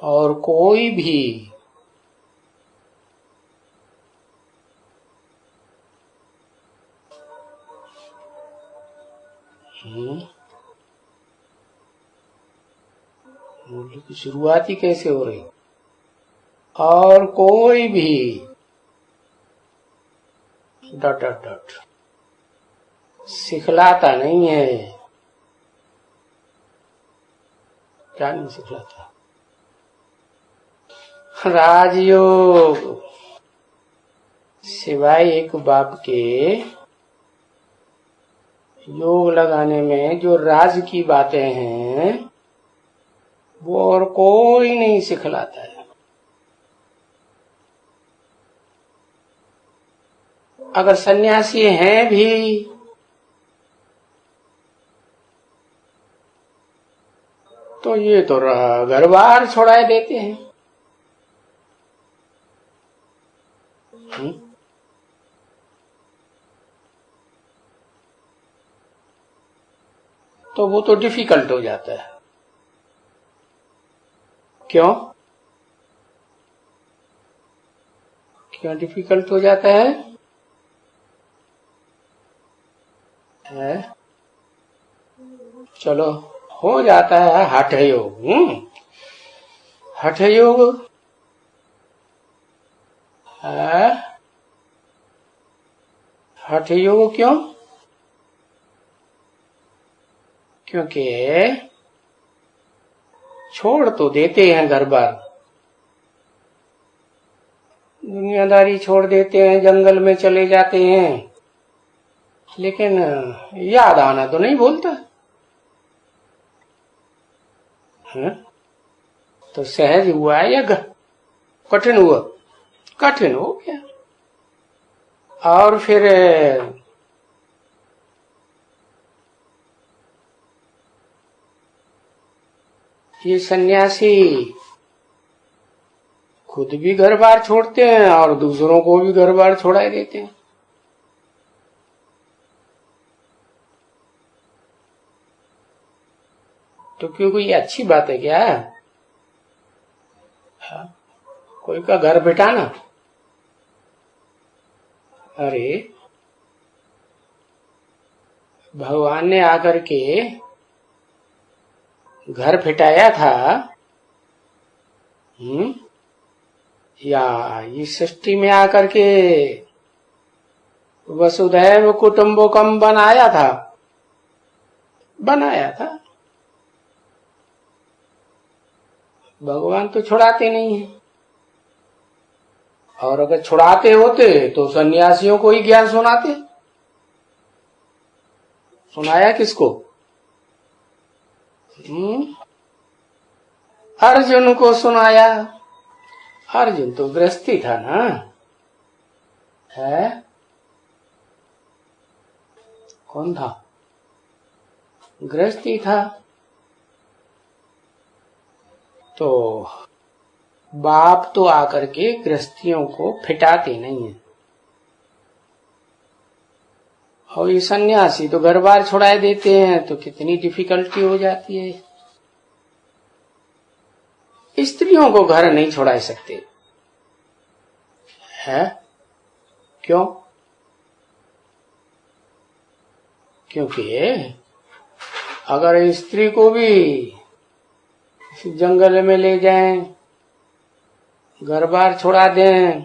और कोई भी मूल्य की शुरुआत ही कैसे हो रही, और कोई भी डॉट डॉट डॉट सिखलाता नहीं है। क्या नहीं सिखलाता? राजयोग सिवाय एक बाप के योग लगाने में जो राज की बातें हैं वो और कोई नहीं सिखलाता है। अगर सन्यासी हैं भी तो ये तो घर बार छोड़ाए देते हैं। तो वो तो डिफिकल्ट हो जाता है। क्यों क्यों डिफिकल्ट हो जाता है? चलो हो जाता है हठ योग। हठ योग हठ योग क्यों? क्योंकि छोड़ तो देते हैं घर बार, दुनियादारी छोड़ देते हैं, जंगल में चले जाते हैं, लेकिन याद आना तो नहीं भूलता है? तो सहज हुआ है या कठिन हुआ? कठिन हो गया। और फिर ये सन्यासी खुद भी घर बार छोड़ते हैं और दूसरों को भी घर बार छोड़ा देते हैं। तो क्यों कोई अच्छी बात है क्या? कोई का घर बिठाना? अरे भगवान ने आकर के घर फिटाया था, या इस सृष्टि में आकर के वसुधैव कुटुंबकम बनाया था? भगवान तो छुड़ाते नहीं है। और अगर छुड़ाते होते तो सन्यासियों को ही ज्ञान सुनाते। सुनाया किसको? अर्जुन को सुनाया। अर्जुन तो गृहस्थी था ना, है? कौन था? गृहस्थी था। तो बाप तो आकर के गृहस्थियों को फिटाते नहीं है, और ये सन्यासी तो घर बार छुड़ाए देते हैं, तो कितनी डिफिकल्टी हो जाती है। स्त्रियों को घर नहीं छुड़ा सकते है? क्यों? क्योंकि अगर स्त्री को भी जंगल में ले जाएं, घर बार छुड़ा दें,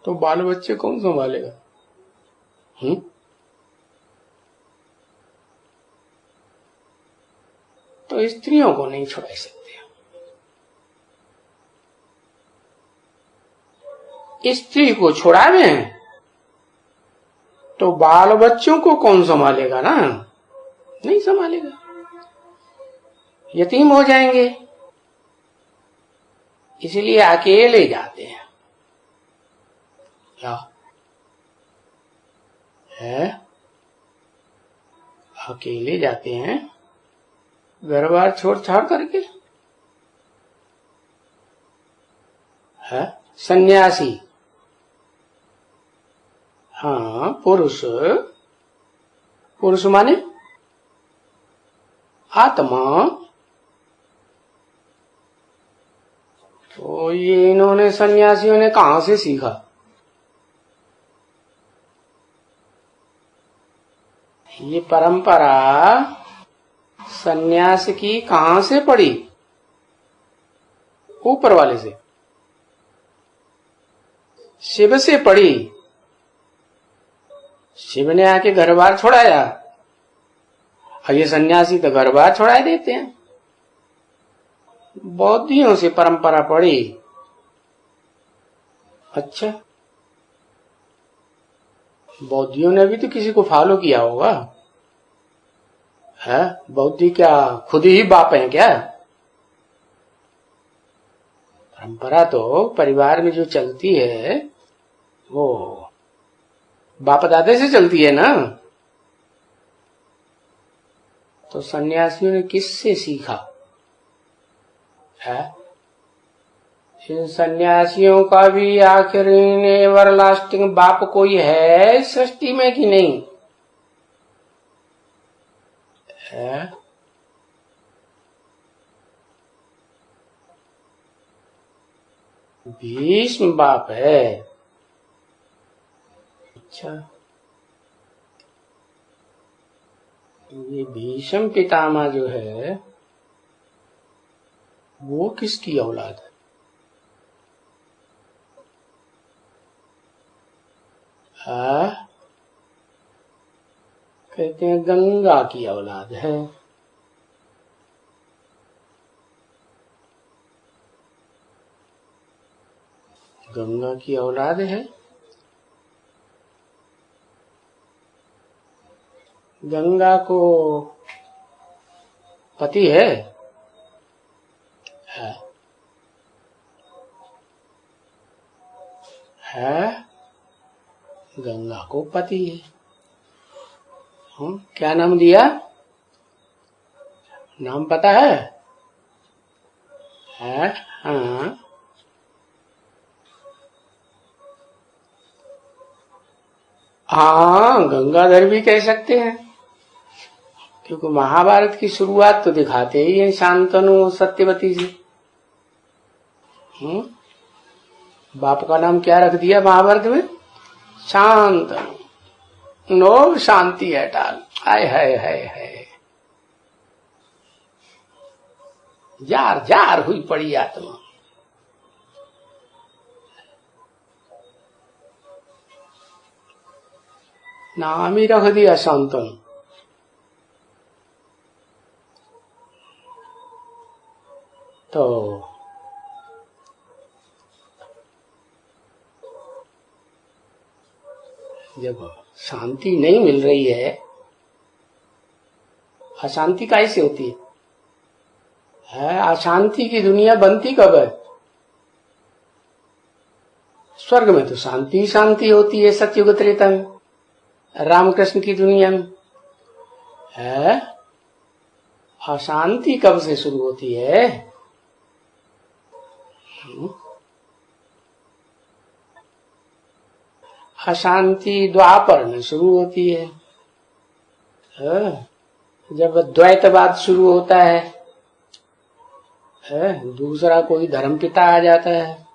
तो बाल बच्चे कौन संभालेगा? तो स्त्रियों को नहीं छुड़ा सकते। स्त्री को छुड़ावे तो बाल बच्चों को कौन संभालेगा? ना, नहीं संभालेगा, यतीम हो जाएंगे। इसलिए अकेले जाते हैं। क्या है? अकेले जाते हैं घर बार छोड़ छाड़ करके। है सन्यासी? हाँ, पुरुष। पुरुष माने आत्मा। तो ये इन्होंने सन्यासियों ने कहां से सीखा? ये परंपरा सन्यास की कहां से पड़ी? ऊपर वाले से, शिव से पड़ी। शिव ने आके घर बार छोड़ाया, और ये सन्यासी तो घर बार छोड़ा देते हैं। बौद्धियों से परंपरा पड़ी। अच्छा, बौद्धियों ने भी तो किसी को फॉलो किया होगा, है? बौद्धि क्या खुद ही बाप हैं क्या? परंपरा तो परिवार में जो चलती है वो बाप दादे से चलती है ना। तो सन्यासियों ने किससे सीखा है? इन सन्यासियों का भी आखिर एवरलास्टिंग बाप कोई है सृष्टि में कि नहीं है? भीष्म बाप है। अच्छा, ये भीष्म पितामह जो है वो किसकी औलाद है? कहते हैं गंगा की औलाद है। गंगा की औलाद है। गंगा को पति है? है? गंगा को पति है। क्या नाम दिया? नाम पता है? हाँ, हाँ, गंगाधर भी कह सकते हैं, क्योंकि महाभारत की शुरुआत तो दिखाते ही है शांतनु सत्यवती से। बाप का नाम क्या रख दिया महाभारत में? शांतनु। नो शांति है टाल। हाय हाय हाय हाय, जार जार हुई पड़ी आत्मा। नाम ही रख दिया शांतनु। तो जब शांति नहीं मिल रही है, अशांति कैसे होती है? अशांति की दुनिया बनती कब है? स्वर्ग में तो शांति ही शांति होती है, सतयुग त्रेता में, रामकृष्ण की दुनिया में है। अशांति कब से शुरू होती है? अशांति द्वापर में शुरू होती है, जब द्वैतवाद शुरू होता है, दूसरा कोई धर्म पिता आ जाता है,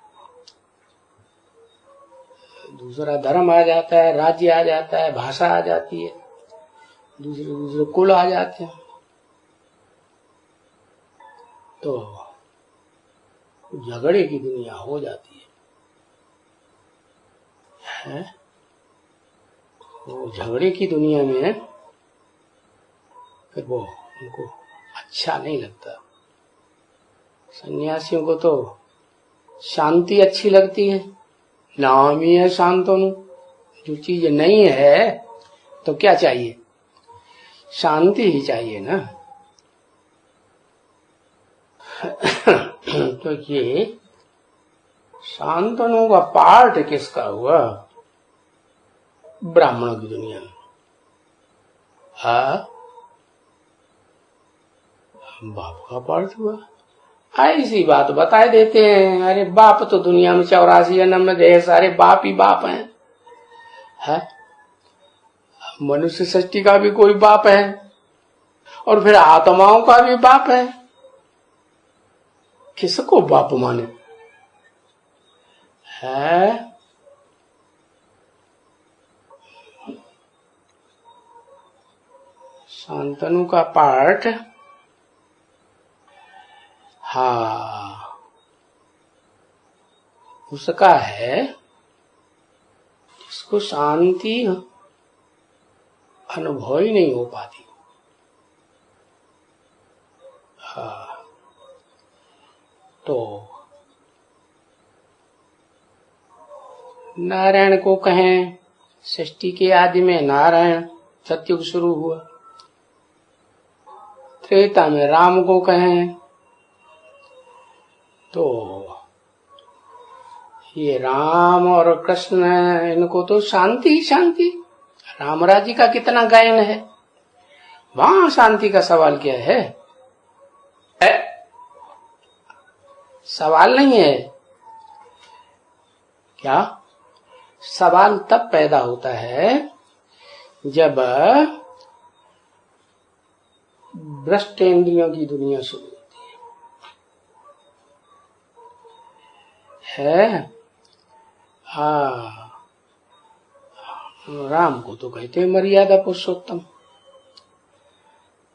दूसरा धर्म आ जाता है, राज्य आ जाता है, भाषा आ जाती है, दूसरे दूसरे कुल आ जाते हैं, तो झगड़े की दुनिया हो जाती है। वो झगड़े की दुनिया में फिर वो उनको अच्छा नहीं लगता। सन्यासियों को तो शांति अच्छी लगती है, नाम ही है शांतनु। जो चीज नहीं है तो क्या चाहिए? शांति ही चाहिए ना। तो ये शांतनु का पार्ट किसका हुआ? ब्राह्मणों की दुनिया में। बाप का पार्ट हुआ। ऐसी बात बताए देते हैं, अरे बाप तो दुनिया में 84 जन्म में ढेर सारे बाप ही बाप हैं। मनुष्य सृष्टि का भी कोई बाप है, और फिर आत्माओं का भी बाप है। किसको बाप माने? है। शांतनु का पाठ, हाँ, उसका है जिसको शांति अनुभव ही नहीं हो पाती। हाँ, तो नारायण को कहें, सृष्टि के आदि में नारायण सतयुग शुरू हुआ। त्रेता में राम को कहें तो ये राम और कृष्ण, इनको तो शांति ही शांति। राम राज्य का कितना गायन है, वहां शांति का सवाल क्या है? सवाल नहीं है क्या? सवाल तब पैदा होता है जब भ्रष्ट इंद्रियों की दुनिया शुरू होती है। राम को तो कहते हैं मर्यादा पुरुषोत्तम।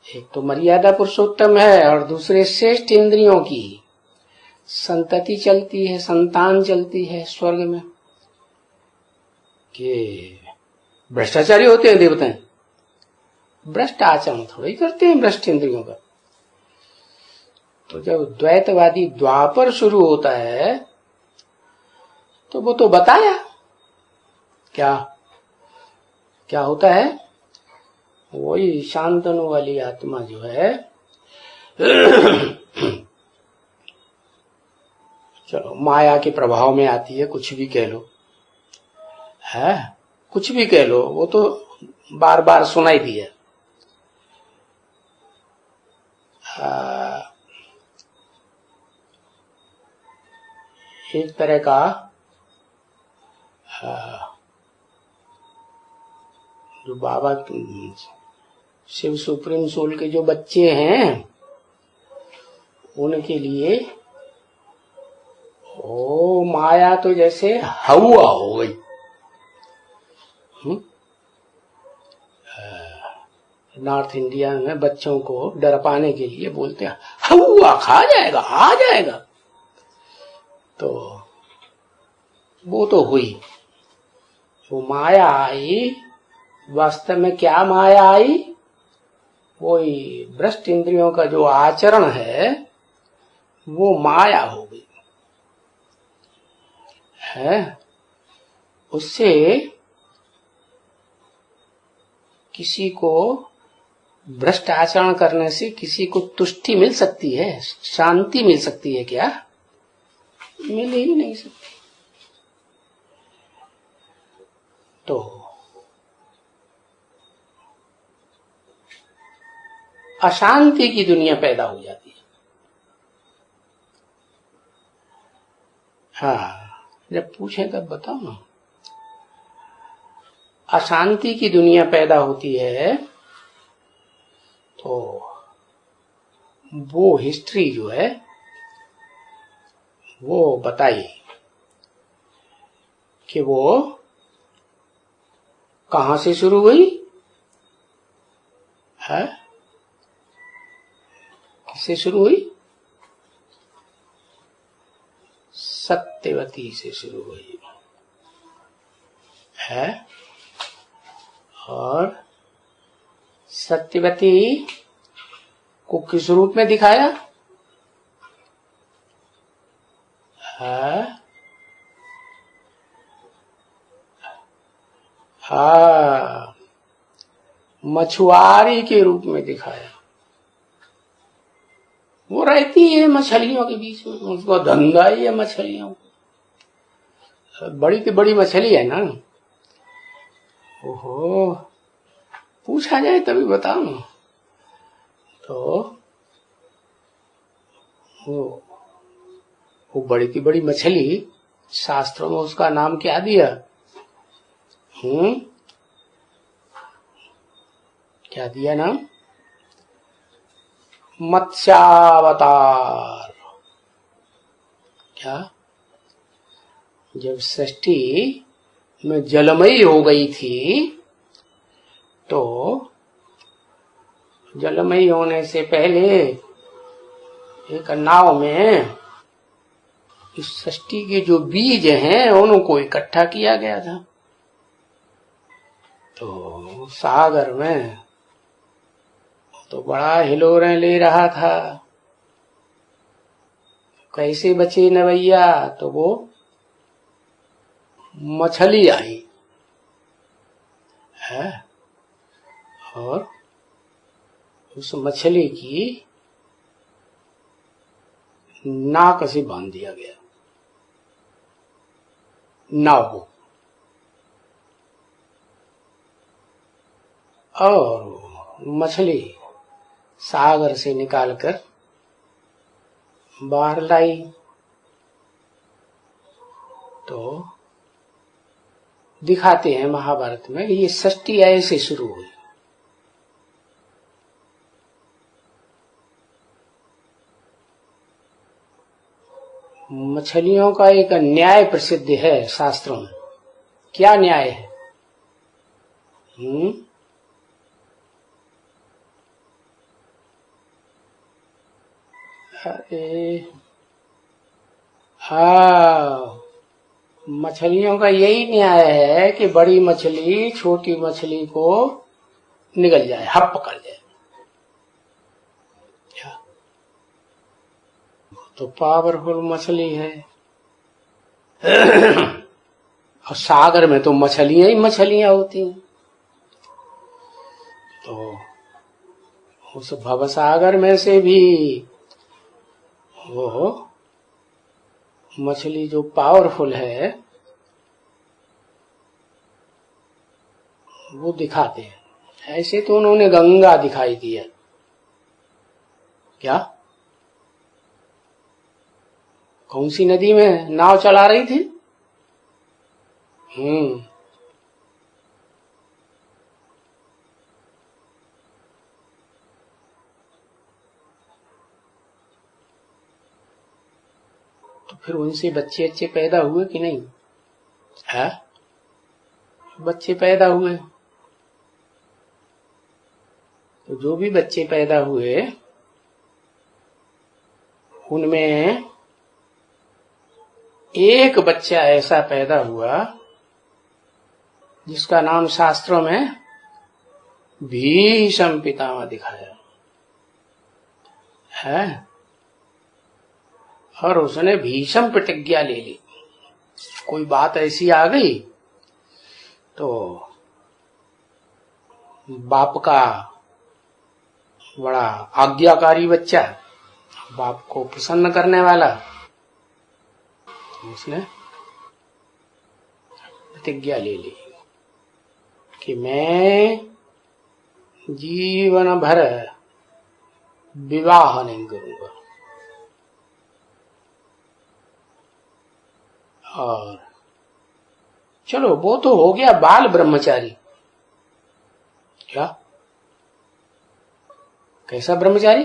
एक तो मर्यादा पुरुषोत्तम है और दूसरे श्रेष्ठ इंद्रियों की संतति चलती है, संतान चलती है स्वर्ग में। कि भ्रष्टाचारी होते हैं देवताएं, भ्रष्ट आचरण थोड़ी करते हैं भ्रष्ट इंद्रियों का। तो जब द्वैतवादी द्वापर शुरू होता है तो वो तो बताया क्या क्या होता है। वही शांतनु वाली आत्मा जो है चलो माया के प्रभाव में आती है, कुछ भी कह लो, है कुछ भी कह लो, वो तो बार बार सुनाई दिया। एक तरह का जो बाबा शिव सुप्रीम सोल के जो बच्चे हैं उनके लिए ओ माया तो जैसे हवा हो गई। नॉर्थ इंडिया में बच्चों को डरपाने के लिए बोलते हैं हवा खा जाएगा, आ जाएगा। तो वो तो हुई, वो माया आई। वास्तव में क्या माया आई? वही भ्रष्ट इंद्रियों का जो आचरण है वो माया हो गई है। उससे किसी को भ्रष्ट आचरण करने से किसी को तुष्टि मिल सकती है, शांति मिल सकती है क्या? मिल ही नहीं सकती। तो अशांति की दुनिया पैदा हो जाती है। हाँ, जब पूछे तब बताओ ना। अशांति की दुनिया पैदा होती है तो वो हिस्ट्री जो है वो बताई कि वो कहां से शुरू हुई है, किससे शुरू हुई? सत्यवती से शुरू हुई है। और सत्यवती को किस रूप में दिखाया है? हाँ, मछुआरी के रूप में दिखाया। वो रहती है मछलियों के बीच में, उसको धंधा ही है मछलियों। बड़ी की बड़ी मछली है ना। ओहो, पूछा जाए तभी बताओ ना। तो वो बड़ी की बड़ी मछली, शास्त्रों में उसका नाम क्या दिया? क्या दिया नाम? मत्स्यावतार। क्या? जब सृष्टि में जलमयी हो गई थी तो जलमयी होने से पहले एक नाव में इस सृष्टि के जो बीज हैं उनको इकट्ठा किया गया था। तो सागर में तो बड़ा हिलोरें ले रहा था, कैसे बचे नवैया, तो वो मछली आई है और उस मछली की नाक से बांध दिया गया नाव को, और मछली सागर से निकालकर बाहर लाई। तो दिखाते हैं महाभारत में ये सृष्टि ऐसे शुरू हुई। मछलियों का एक न्याय प्रसिद्ध है शास्त्रों में। क्या न्याय है? अरे हाँ, मछलियों का यही न्याय है कि बड़ी मछली छोटी मछली को निगल जाए, हप कर जाए। तो पावरफुल मछली है। और सागर में तो मछलियां ही मछलियां होती हैं। तो उस भवसागर में से भी वो मछली जो पावरफुल है वो दिखाते हैं। ऐसे तो उन्होंने गंगा दिखाई दी है। क्या? कौन सी नदी में नाव चला रही थी? तो फिर उनसे बच्चे अच्छे पैदा हुए कि नहीं? है? बच्चे पैदा हुए। तो जो भी बच्चे पैदा हुए उनमें एक बच्चा ऐसा पैदा हुआ जिसका नाम शास्त्रों में भीष्म पितामह दिखाया है। और उसने भीष्म प्रतिज्ञा ले ली। कोई बात ऐसी आ गई तो बाप का बड़ा आज्ञाकारी बच्चा, बाप को प्रसन्न करने वाला, उसने प्रतिज्ञा ले ली कि मैं जीवन भर विवाह नहीं करूंगा। और चलो वो तो हो गया बाल ब्रह्मचारी। क्या? कैसा ब्रह्मचारी?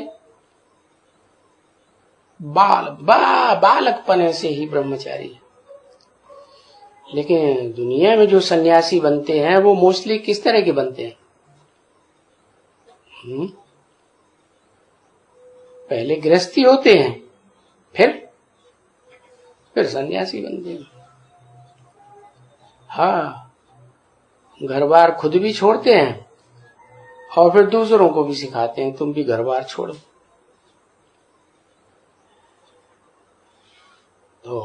बालकपने से ही ब्रह्मचारी है। लेकिन दुनिया में जो सन्यासी बनते हैं वो मोस्टली किस तरह के बनते हैं? पहले गृहस्थी होते हैं, फिर सन्यासी बनते हैं। हाँ, घर बार खुद भी छोड़ते हैं और फिर दूसरों को भी सिखाते हैं तुम भी घर बार छोड़ो। तो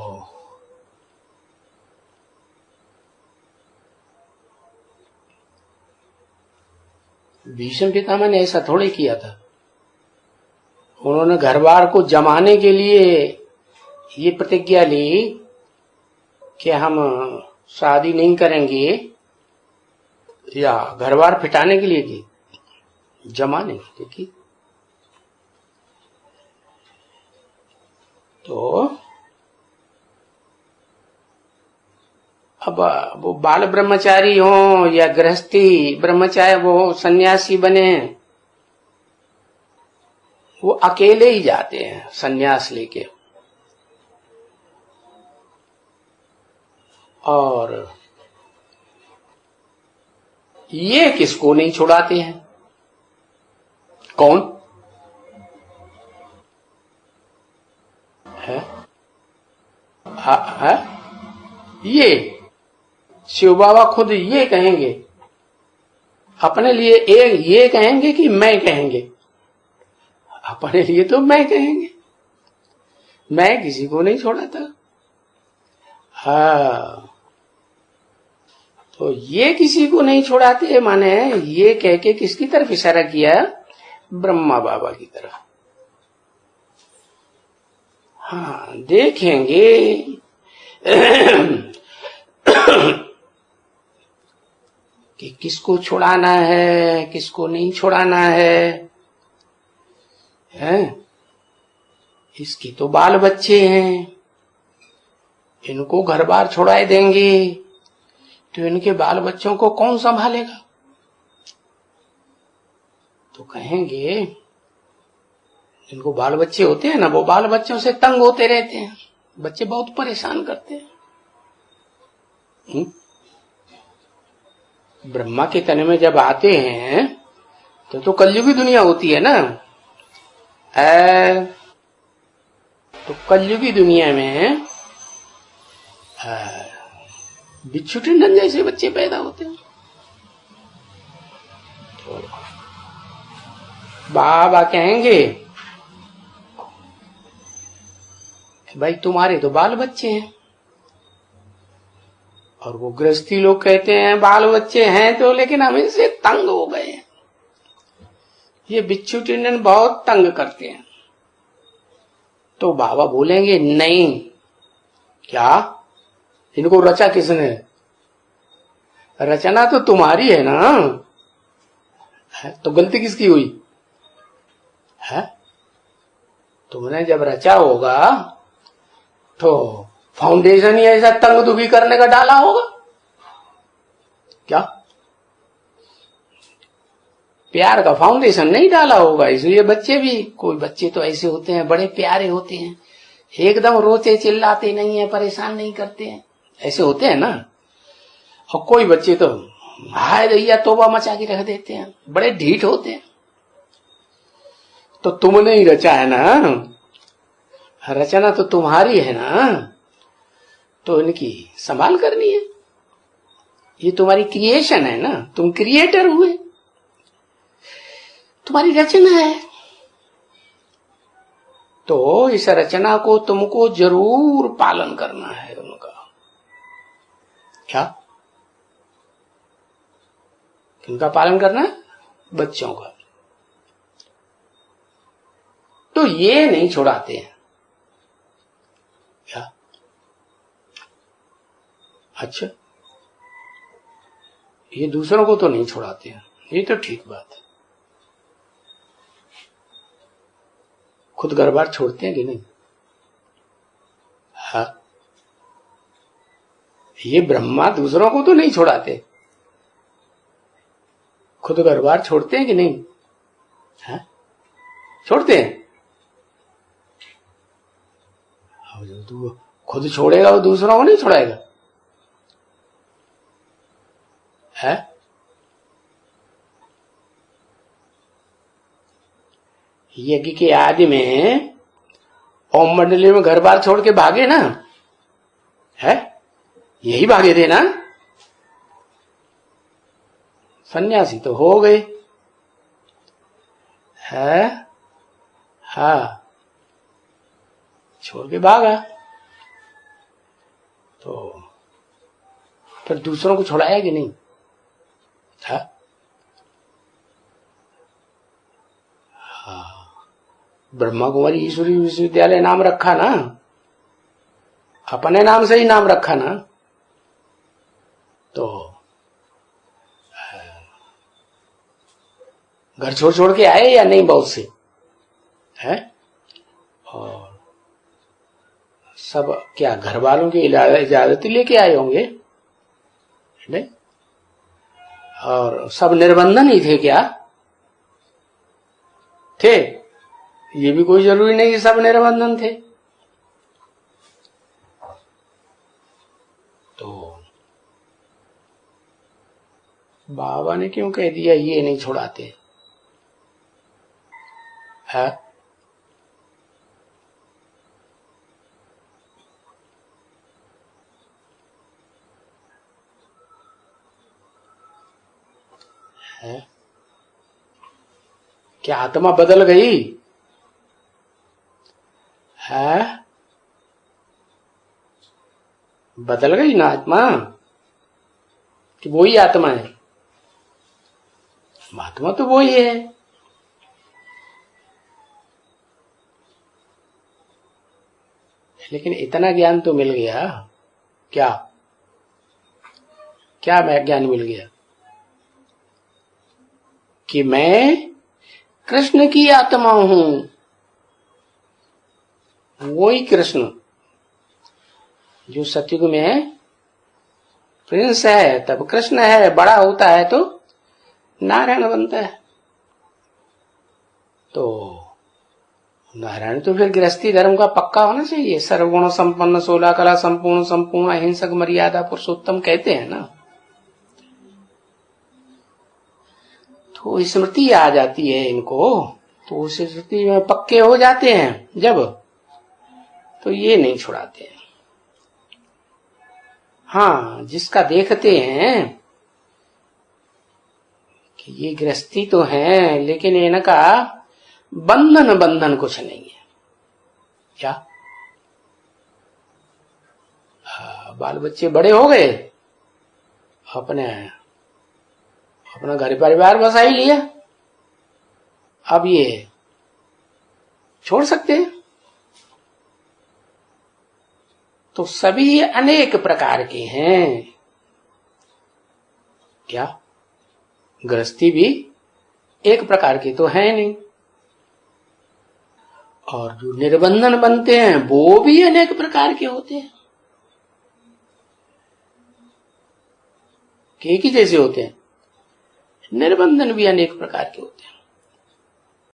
भीष्म पितामह ने ऐसा थोड़े किया था। उन्होंने घर बार को जमाने के लिए ये प्रतिज्ञा ली कि हम शादी नहीं करेंगे, या घर बार फिटाने के लिए की, जमाने के लिए की। तो अब वो बाल ब्रह्मचारी हो या गृहस्थी ब्रह्मचारी, वो सन्यासी बने, वो अकेले ही जाते हैं सन्यास लेके। और ये किसको नहीं छुड़ाते हैं? कौन है? है? ये शिव बाबा खुद ये कहेंगे अपने लिए, एक ये कहेंगे कि मैं कहेंगे? अपने लिए तो मैं कहेंगे, मैं किसी को नहीं छोड़ाता। हाँ, तो ये किसी को नहीं छोड़ाते माने ये कह के किसकी तरफ इशारा किया? ब्रह्मा बाबा की तरफ। हाँ, देखेंगे कि किसको छुड़ाना है, किसको नहीं छुड़ाना है, हैं? इसकी तो बाल बच्चे हैं, इनको घर बार छुड़ाए देंगे तो इनके बाल बच्चों को कौन संभालेगा? तो कहेंगे इनको बाल बच्चे होते हैं ना, वो बाल बच्चों से तंग होते रहते हैं, बच्चे बहुत परेशान करते हैं। ब्रह्मा के तन में जब आते हैं तो कलयुगी दुनिया होती है ना। तो कलयुगी दुनिया में बिच्छू टिंडन जैसे बच्चे पैदा होते हैं। तो बाबा कहेंगे भाई तुम्हारे तो बाल बच्चे हैं, और वो गृहस्थी लोग कहते हैं बाल बच्चे हैं तो लेकिन हम इनसे तंग हो गए हैं, ये बिच्छू टिंडन बहुत तंग करते हैं। तो बाबा बोलेंगे नहीं, क्या इनको रचा किसने? रचना तो तुम्हारी है ना, है? तो गलती किसकी हुई है? तुमने जब रचा होगा तो फाउंडेशन ही ऐसा तंग दुखी करने का डाला होगा क्या? प्यार का फाउंडेशन नहीं डाला होगा, इसलिए बच्चे भी, कोई बच्चे तो ऐसे होते हैं बड़े प्यारे होते हैं, एकदम रोते चिल्लाते नहीं है, परेशान नहीं करते हैं, ऐसे होते हैं ना। और कोई बच्चे तो हाय दैया तोबा मचा के रख देते हैं, बड़े ढीठ होते हैं। तो तुमने ही रचा है ना, रचना तो तुम्हारी है ना, तो इनकी संभाल करनी है, ये तुम्हारी क्रिएशन है ना, तुम क्रिएटर हुए, तुम्हारी रचना है। तो इस रचना को तुमको जरूर पालन करना है उनका। क्या? किनका पालन करना है? बच्चों का। तो ये नहीं छुड़ाते हैं क्या? अच्छा, ये दूसरों को तो नहीं छुड़ाते हैं, ये तो ठीक बात है। खुद घर बार छोड़ते हैं कि नहीं? हाँ, ये ब्रह्मा दूसरों को तो नहीं छोड़ाते, खुद घर बार छोड़ते हैं कि नहीं? हाँ, छोड़ते हैं। जो तू खुद छोड़ेगा वो दूसरों को नहीं छोड़ाएगा है? यज्ञ के आदि में ओम मंडली में घर बार छोड़ के भागे ना, है? यही भागे थे ना, सन्यासी तो हो गए है। हाँ, छोड़ के भागा, तो फिर दूसरों को छुड़ाया कि नहीं? हाँ, ब्रह्मा कुमारी ईश्वरी विश्वविद्यालय नाम रखा ना, अपने नाम से ही नाम रखा ना, तो घर छोड़ छोड़ के आए या नहीं? बहुत से है। और सब क्या घर वालों की इजाजत लेके आए होंगे? नहीं। और सब निर्बंधन ही थे क्या? थे? ये भी कोई जरूरी नहीं कि सब निर्बंधन थे। तो बाबा ने क्यों कह दिया ये नहीं छुड़ाते है? है? क्या आत्मा बदल गई है? बदल गई ना आत्मा, कि वही आत्मा है? आत्मा तो वही है। लेकिन इतना ज्ञान तो मिल गया। क्या क्या ज्ञान मिल गया? कि मैं कृष्ण की आत्मा हूं। वही कृष्ण जो सतयुग में प्रिंस है, तब कृष्ण है, बड़ा होता है तो नारायण बनता है। तो नारायण तो फिर गृहस्थी धर्म का पक्का होना चाहिए। सर्वगुण संपन्न, 16 कला संपूर्ण, संपूर्ण अहिंसक, मर्यादा पुरुषोत्तम कहते हैं ना। तो स्मृति आ जाती है इनको, तो उस स्मृति में पक्के हो जाते हैं जब, तो ये नहीं छुड़ाते हैं। हाँ, जिसका देखते हैं कि ये गृहस्थी तो है लेकिन इनका बंधन कुछ नहीं है। क्या बाल बच्चे बड़े हो गए, अपना घर परिवार बसा ही लिया, अब ये छोड़ सकते हैं? तो सभी अनेक प्रकार के हैं। क्या गृहस्थी भी एक प्रकार की तो है नहीं, और जो निर्बंधन बनते हैं वो भी अनेक प्रकार के होते हैं। एक ही जैसे होते हैं? निर्बंधन भी अनेक प्रकार के होते हैं।